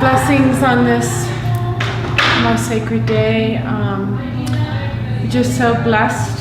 Blessings on this most sacred day. Just so blessed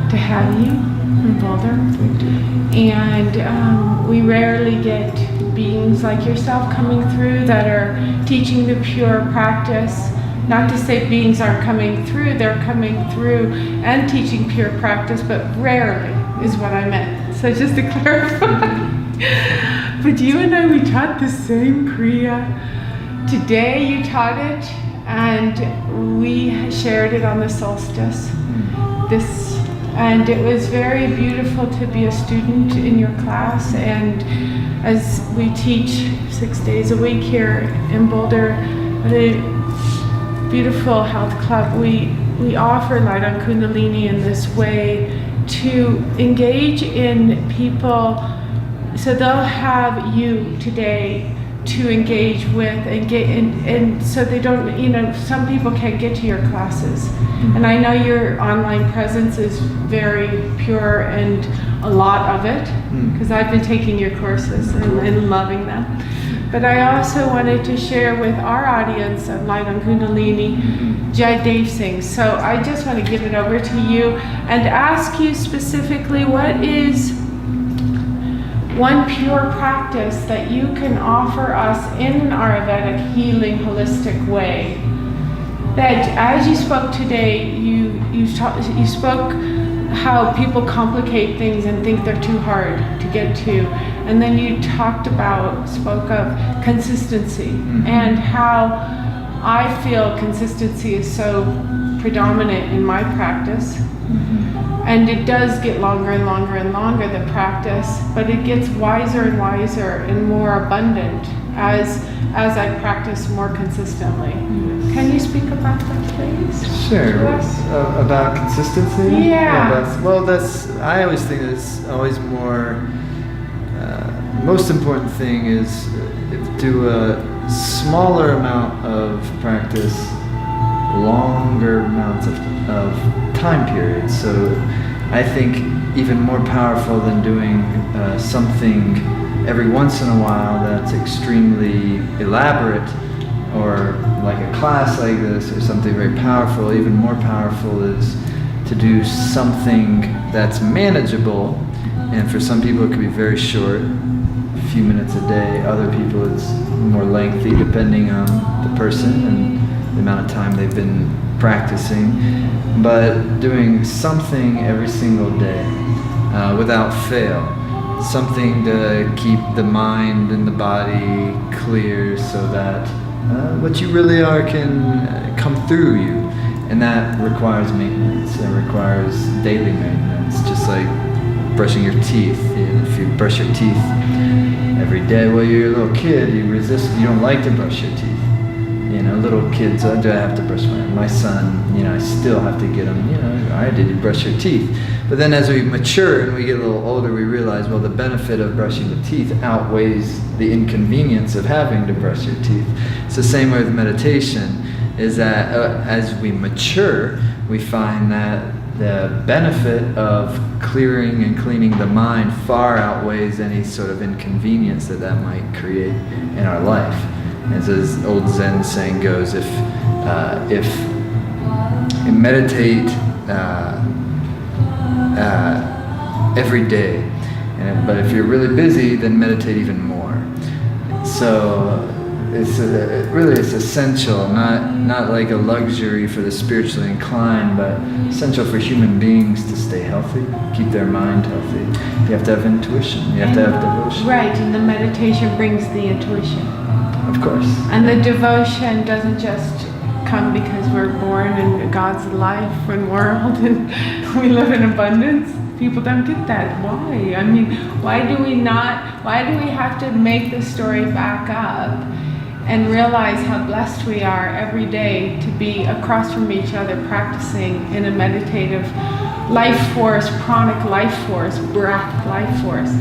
to have you in Boulder. Thank you. And we rarely get beings like yourself coming through that are teaching the pure practice. Not to say beings aren't coming through, they're coming through and teaching pure practice, but rarely is what I meant. So just to clarify. But you and I, we taught the same Kriya. Today you taught it, and we shared it on the solstice. And it was very beautiful to be a student in your class. And as we teach 6 days a week here in Boulder, the beautiful health club, we offer light on Kundalini in this way to engage in people. So they'll have you today to engage with and so they don't, some people can't get to your classes. And I know your online presence is very pure and a lot of it, because I've been taking your courses and loving them. But I also wanted to share with our audience of Light on Kundalini, Jai Dev Singh. So I just want to give it over to you and ask you specifically, what is one pure practice that you can offer us in an Ayurvedic healing holistic way? That as you spoke today, you spoke how people complicate things and think they're too hard to get to. And then you spoke of consistency and how I feel consistency is so predominant in my practice. And it does get longer and longer and longer, the practice, but it gets wiser and wiser and more abundant as I practice more consistently. Can you speak about that, please? Sure. About consistency? Yeah. I always think it's always more, most important thing is do a smaller amount of practice, longer amounts of time periods. So I think even more powerful than doing something every once in a while that's extremely elaborate, or like a class like this or something very powerful. Even more powerful is to do something that's manageable, and for some people it could be very short, a few minutes a day. Other people it's more lengthy depending on the person and the amount of time they've been practicing. But doing something every single day without fail, something to keep the mind and the body clear so that what you really are can come through you. And that requires maintenance. It requires daily maintenance, just like brushing your teeth. If you brush your teeth every day, well, you're a little kid, you don't like to brush your teeth. Little kids, do I have to brush my son, I still have to get him, all right, did you brush your teeth? But then as we mature and we get a little older, we realize, well, the benefit of brushing the teeth outweighs the inconvenience of having to brush your teeth. It's the same way with meditation, is that as we mature, we find that the benefit of clearing and cleaning the mind far outweighs any sort of inconvenience that might create in our life. As this old Zen saying goes, if you meditate every day, but if you're really busy, then meditate even more. So it's essential, not like a luxury for the spiritually inclined, but essential for human beings to stay healthy, keep their mind healthy. You have to have intuition. You have to have devotion. Right, and the meditation brings the intuition. Of course. And the devotion doesn't just come because we're born in God's life and world and we live in abundance. People don't get that. Why? I mean, why do we have to make the story back up and realize how blessed we are every day to be across from each other practicing in a meditative life force, pranic life force, breath life force?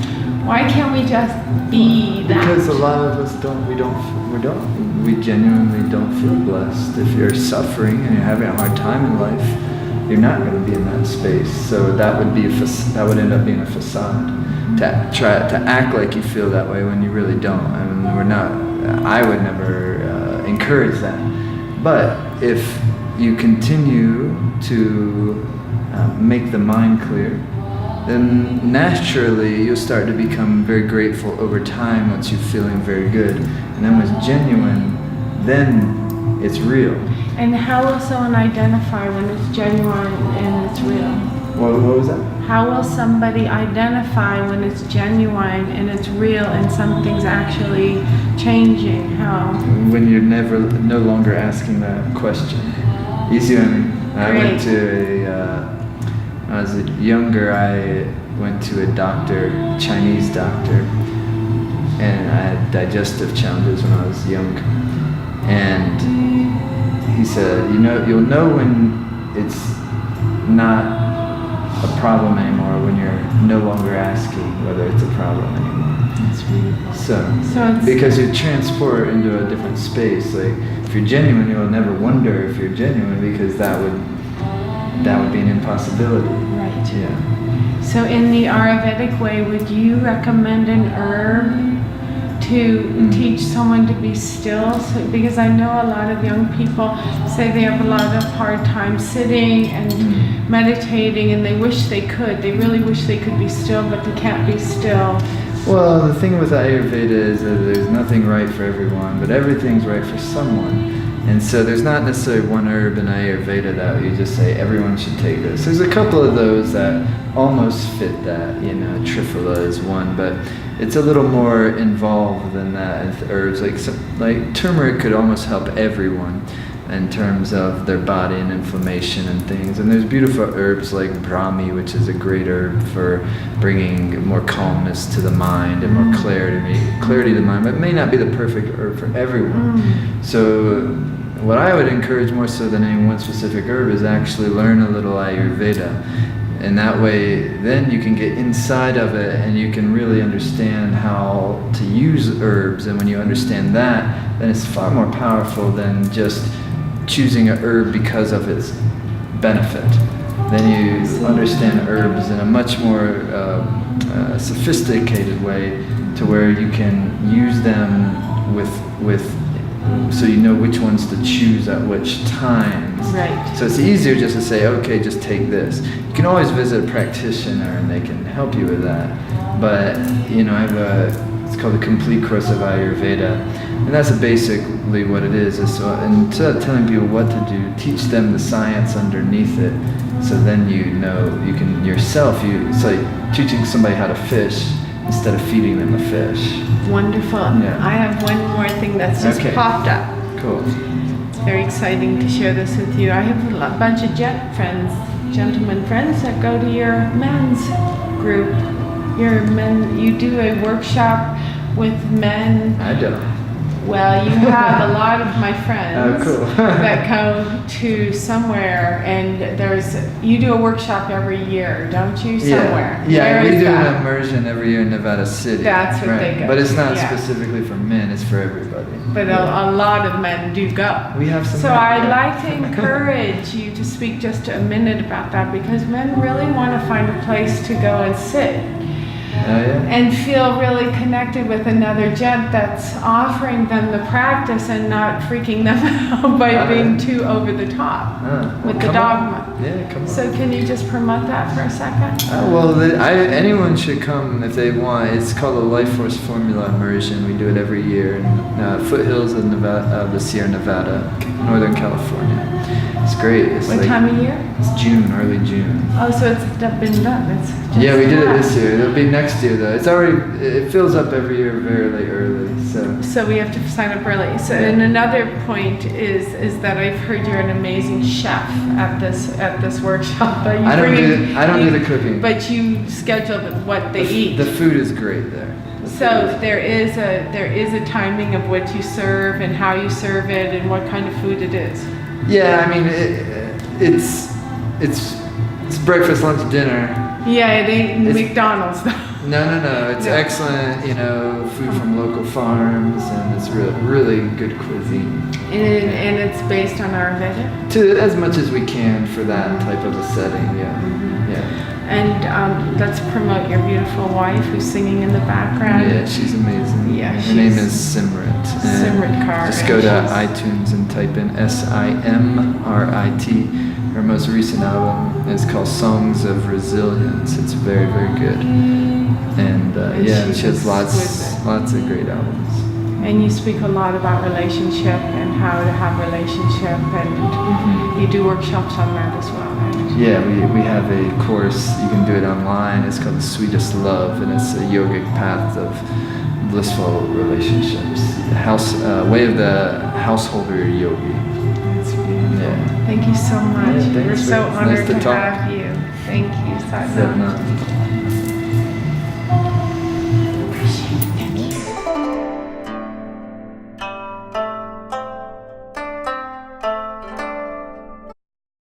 Why can't we just be that? Because a lot of us we genuinely don't feel blessed. If you're suffering and you're having a hard time in life, you're not going to be in that space. So that would be that would end up being a facade to try to act like you feel that way when you really don't. I mean, we're not. I would never encourage that. But if you continue to make the mind clear, then naturally you'll start to become very grateful over time once you're feeling very good. And then when it's genuine, then it's real. And how will someone identify when it's genuine and it's real? What was that? How will somebody identify when it's genuine and it's real and something's actually changing? How? When you're no longer asking that question. You see what I mean? I went to when I was younger, I went to a doctor, Chinese doctor, and I had digestive challenges when I was young. And he said, you'll know when it's not a problem anymore when you're no longer asking whether it's a problem anymore. That's beautiful. So because you transport into a different space. Like if you're genuine, you'll never wonder if you're genuine, because that would be an impossibility. Right. Yeah. So in the Ayurvedic way, would you recommend an herb to teach someone to be still? So, because I know a lot of young people say they have a lot of hard time sitting and meditating, and they wish they could. They really wish they could be still, but they can't be still. Well, the thing with Ayurveda is that there's nothing right for everyone, but everything's right for someone. And so there's not necessarily one herb in Ayurveda that you just say everyone should take this. There's a couple of those that almost fit that, Triphala is one, but it's a little more involved than that. And herbs like turmeric could almost help everyone in terms of their body and inflammation and things. And there's beautiful herbs like Brahmi, which is a great herb for bringing more calmness to the mind and more clarity to the mind, but it may not be the perfect herb for everyone. So what I would encourage more so than any one specific herb is actually learn a little Ayurveda. And that way, then you can get inside of it and you can really understand how to use herbs. And when you understand that, then it's far more powerful than just choosing a herb because of its benefit. Then you understand herbs in a much more sophisticated way, to where you can use them so you know which ones to choose at which times. Right. So it's easier just to say, okay, just take this. You can always visit a practitioner and they can help you with that. But, I have it's called the Complete Course of Ayurveda. And that's basically what it is. So instead of telling people what to do, teach them the science underneath it. So then you can yourself, it's like teaching somebody how to fish instead of feeding them a fish. Wonderful. Yeah. I have one more thing that's just popped up. Cool. It's very exciting to share this with you. I have a bunch of gentlemen friends that go to your men's group. You do a workshop with men. I don't. Well, you have a lot of my friends that come to somewhere, and you do a workshop every year, don't you? Somewhere. Yeah, we do an immersion every year in Nevada City. That's what they go. But it's not specifically for men; it's for everybody. But a lot of men do go. We have some. So I'd like to encourage you to speak just a minute about that, because men really want to find a place to go and sit. And feel really connected with another gent that's offering them the practice and not freaking them out by being too over the top with the dogma. Yeah, come on. So can you just promote that for a second? Anyone should come if they want. It's called the Life Force Formula Immersion. We do it every year in foothills of the Sierra Nevada, Northern California. It's great. What time of year? It's June, early June. Oh, so it's been done. It's just we did it this year. It'll be next year though. It fills up every year very early. So we have to sign up early. So and another point is that I've heard you're an amazing chef at this workshop. I don't do the cooking. But you schedule what they eat. The food is great there. So there is a timing of what you serve and how you serve it and what kind of food it is. Yeah, I mean it's breakfast, lunch, dinner. Yeah, it ain't McDonald's though. No. It's No. excellent, food from local farms, and it's really good cuisine. And it's based on Ayurveda. To as much as we can for that type of a setting, yeah. And let's promote your beautiful wife who's singing in the background. Yeah, she's amazing. Yeah, her name she's- is Simrit. Simrit Kaur, Just and go to she's- iTunes and type in SIMRIT. Her most recent album is called Songs of Resilience. It's very, very good. And And she has she's lots exquisite. of great albums. And you speak a lot about relationship and how to have relationship, and you do workshops on that as well, right? Yeah, we have a course. You can do it online. It's called The Sweetest Love, and it's a yogic path of blissful relationships. Way of the householder yogi. That's beautiful. Yeah. Thank you so much. Yeah, thanks We're so for- it's honored nice to to talk. have you. Thank you, Satnam. Sadhana.